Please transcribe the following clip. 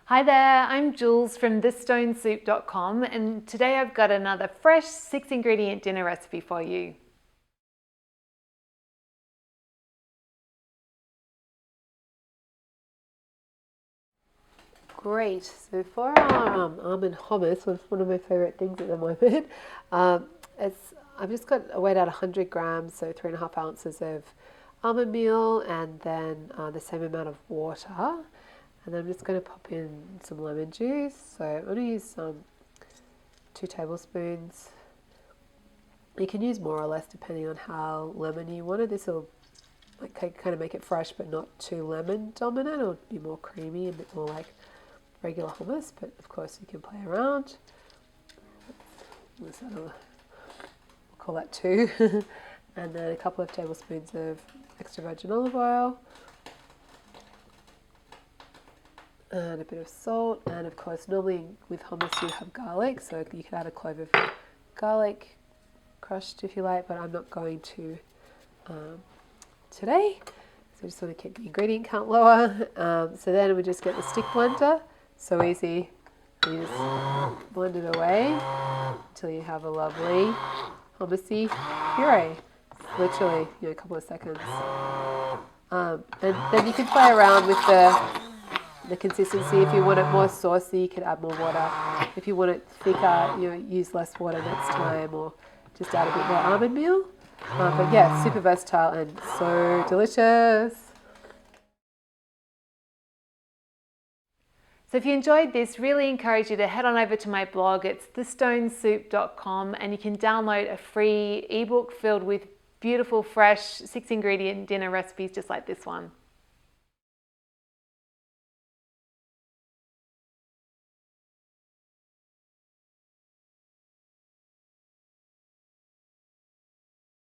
Hi there, I'm Jules from thesstonesoup.com and today I've got another fresh 6-ingredient dinner recipe for you. Great. So for our almond hummus, which is one of my favourite things at the moment, I've just got weighed out 100 grams, so 3.5 ounces of almond meal, and then the same amount of water. And then I'm just going to pop in some lemon juice. So I'm going to use 2 tablespoons. You can use more or less depending on how lemon you want it. This will kind of make it fresh, but not too lemon dominant. It'll be more creamy, a bit more like regular hummus, but of course you can play around. We'll call that 2. And then a couple of tablespoons of extra virgin olive oil. And a bit of salt. And of course, normally with hummus you have garlic, so you can add a clove of garlic crushed if you like, but I'm not going to today. So I just want to keep the ingredient count lower. So then we just get the stick blender. So easy. You just blend it away until you have a lovely hummusy puree. It's literally a couple of seconds. And then you can play around with the consistency. If you want it more saucy, you can add more water. If you want it thicker, use less water next time, or just add a bit more almond meal. But yeah, super versatile and so delicious. So if you enjoyed this, really encourage you to head on over to my blog. It's thesstonesoup.com and you can download a free ebook filled with beautiful, fresh 6-ingredient dinner recipes just like this one.